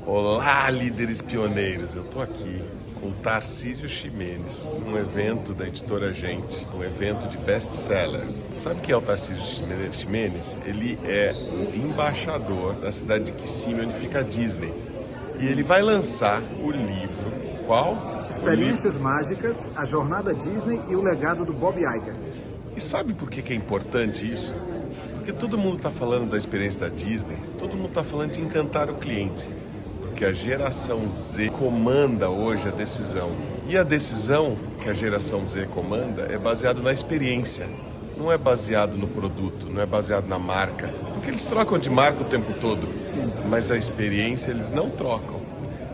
Olá, líderes pioneiros! Eu estou aqui com Tarcísio Ximenes, num evento da Editora Gente, um evento de best-seller. Sabe quem é o Tarcísio Ximenes? Ele é o embaixador da cidade de Kissimmee, onde fica a Disney. E ele vai lançar o livro, qual? Experiências Mágicas, a Jornada Disney e o Legado do Bob Iger. E sabe por que é importante isso? Porque todo mundo está falando da experiência da Disney, todo mundo está falando de encantar o cliente. Porque a geração Z comanda hoje a decisão. E a decisão que a geração Z comanda é baseada na experiência. Não é baseado no produto, não é baseado na marca. Porque eles trocam de marca o tempo todo. Sim. Mas a experiência eles não trocam.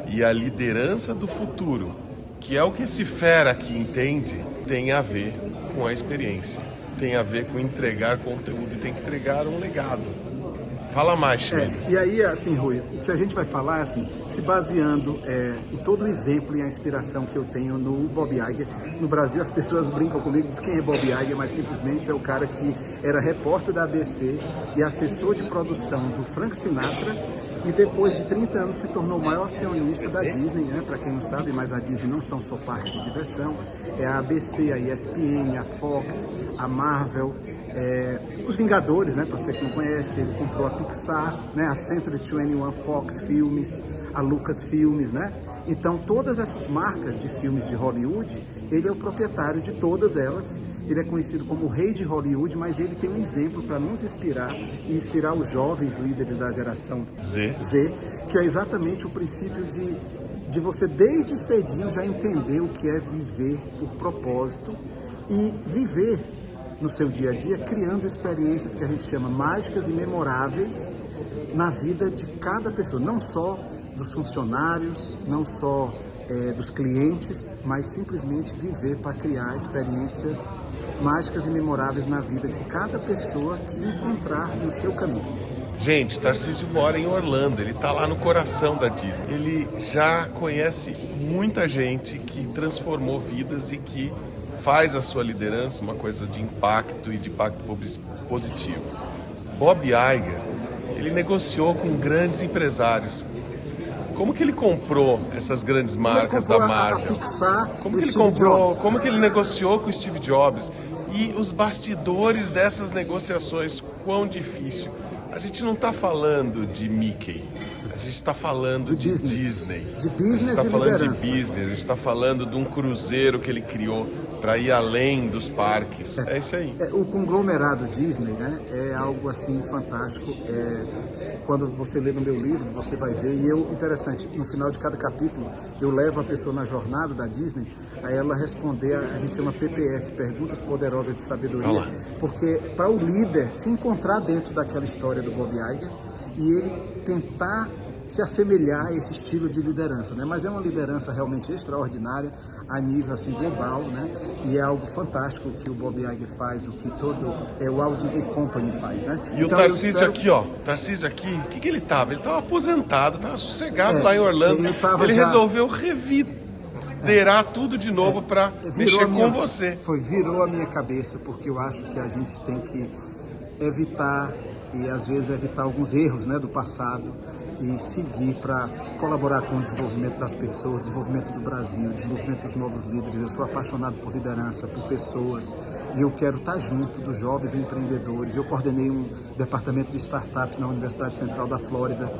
E a liderança do futuro, que é o que esse fera aqui entende, tem a ver com a experiência. Tem a ver com entregar conteúdo e tem que entregar um legado. Fala mais, Ximenes. E aí, assim, Rui, o que a gente vai falar é assim, se baseando em todo o exemplo e a inspiração que eu tenho no Bob Iger. No Brasil, as pessoas brincam comigo, dizem quem é Bob Iger, mas simplesmente é o cara que era repórter da ABC e assessor de produção do Frank Sinatra e depois de 30 anos se tornou o maior acionista da Disney, né? Para quem não sabe, mas a Disney não são só parques de diversão, é a ABC, a ESPN, a Fox, a Marvel, os Vingadores, né, para você que não conhece, ele comprou a Pixar, né, a Century 21 Fox Filmes, a Lucas Filmes, né? Então todas essas marcas de filmes de Hollywood, ele é o proprietário de todas elas. Ele é conhecido como o rei de Hollywood, mas ele tem um exemplo para nos inspirar e inspirar os jovens líderes da geração Z, que é exatamente o princípio de você desde cedinho já entender o que é viver por propósito e viver no seu dia a dia, criando experiências que a gente chama mágicas e memoráveis na vida de cada pessoa, não só dos funcionários, não só dos clientes, mas simplesmente viver para criar experiências mágicas e memoráveis na vida de cada pessoa que encontrar no seu caminho. Gente, Tarcísio mora em Orlando, ele está lá no coração da Disney. Ele já conhece muita gente que transformou vidas e que faz a sua liderança uma coisa de impacto e de impacto positivo. Bob Iger, ele negociou com grandes empresários. Como que ele comprou essas grandes marcas da Marvel? A Pixar, como que ele comprou? Como que ele negociou com o Steve Jobs? E os bastidores dessas negociações, quão difícil. A gente não está falando de Mickey, a gente está falando de Disney. De business, a gente está falando de business, a gente está falando de um cruzeiro que ele criou para ir além dos parques. É isso aí. O conglomerado Disney, né, é algo assim fantástico. Quando você lê no meu livro, você vai ver. E interessante, no final de cada capítulo, eu levo a pessoa na jornada da Disney a ela responder, a gente chama PPS, Perguntas Poderosas de Sabedoria. Porque para o líder se encontrar dentro daquela história do Bob Iger e ele tentar se assemelhar a esse estilo de liderança, né? Mas é uma liderança realmente extraordinária a nível assim global, né? E é algo fantástico que o Bob Iger faz, o que todo o Walt Disney Company faz, né? E então, o Tarcísio aqui, ó, Tarcísio aqui, o que ele estava? Ele estava aposentado, estava sossegado lá em Orlando. Ele resolveu reviderar tudo de novo para mexer com você. Virou a minha cabeça, porque eu acho que a gente tem que evitar e às vezes evitar alguns erros, né, do passado e seguir para colaborar com o desenvolvimento das pessoas, desenvolvimento do Brasil, desenvolvimento dos novos líderes. Eu sou apaixonado por liderança, por pessoas, e eu quero estar junto dos jovens empreendedores. Eu coordenei um departamento de startup na Universidade Central da Flórida.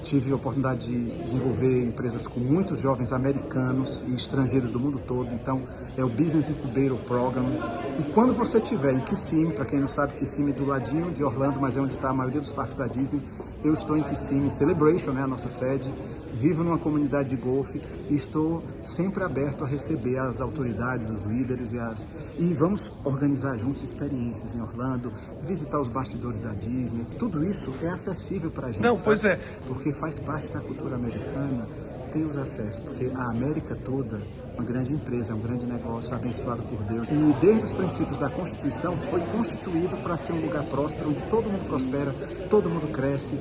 Tive a oportunidade de desenvolver empresas com muitos jovens americanos e estrangeiros do mundo todo. Então, é o Business Incubator Program. E quando você estiver em Kissimmee, para quem não sabe, Kissimmee é do ladinho de Orlando, mas é onde está a maioria dos parques da Disney. Eu estou em Kissimmee, Celebration, né, a nossa sede. Vivo numa comunidade de golfe e estou sempre aberto a receber as autoridades, os líderes e vamos organizar juntos experiências em Orlando, visitar os bastidores da Disney. Tudo isso é acessível para a gente. Não, sabe? Pois é. Porque faz parte da cultura americana ter os acessos, porque a América toda é uma grande empresa, é um grande negócio abençoado por Deus. E desde os princípios da Constituição foi constituído para ser um lugar próspero, onde todo mundo prospera, todo mundo cresce,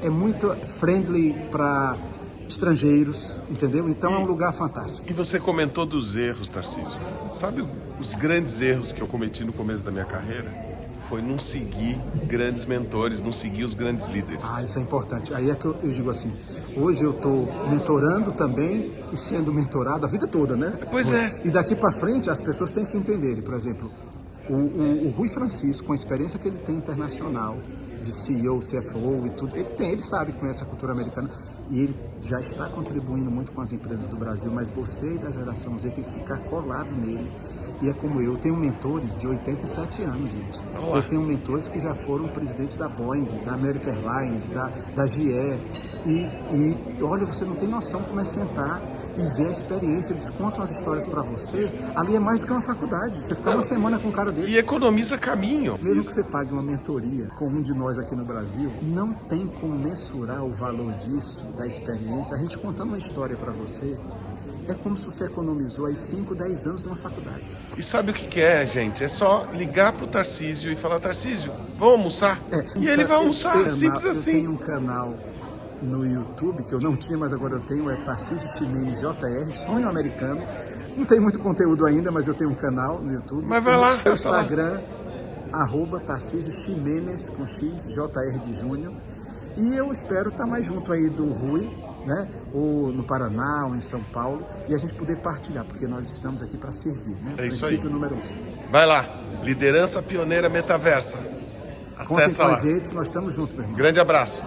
é muito friendly para estrangeiros, entendeu? Então é um lugar fantástico. E você comentou dos erros, Tarcísio. Sabe os grandes erros que eu cometi no começo da minha carreira? Foi não seguir grandes mentores, não seguir os grandes líderes. Isso é importante. Aí é que eu digo assim, Hoje eu estou mentorando também e sendo mentorado a vida toda, né? Pois é. E daqui para frente as pessoas têm que entenderem, por exemplo, o Rui Francisco, com a experiência que ele tem internacional, de CEO, CFO e tudo, ele sabe, conhece a cultura americana e ele já está contribuindo muito com as empresas do Brasil, mas você e da geração Z tem que ficar colado nele. E é como eu tenho mentores de 87 anos, gente. Olá. Eu tenho mentores que já foram presidente da Boeing, da American Airlines, da GE. E olha, você não tem noção como é sentar e ver a experiência. Eles contam as histórias para você. Ali é mais do que uma faculdade. Você fica uma semana com um cara dele. E economiza caminho. Mesmo que você pague uma mentoria com um de nós aqui no Brasil, não tem como mensurar o valor disso, da experiência. A gente contando uma história para você, é como se você economizou aí 5, 10 anos numa faculdade. E sabe o que é, gente? É só ligar pro Tarcísio e falar, Tarcísio, vamos almoçar? E ele vai almoçar, simples assim. Eu tenho um canal no YouTube, que eu não tinha, mas agora eu tenho, é Tarcísio Ximenes JR, Sonho Americano. Não tem muito conteúdo ainda, mas eu tenho um canal no YouTube. Mas vai lá. No Instagram, @Tarcísio Ximenes, com X, JR de Júnior. E eu espero estar mais junto aí do Rui, né? Ou no Paraná, ou em São Paulo, e a gente poder partilhar, porque nós estamos aqui para servir, né? É isso Princípio aí. número 1. Vai lá, Liderança Pioneira Metaversa. Contem Acessa com lá. a gente, nós estamos juntos, meu irmão. Grande abraço.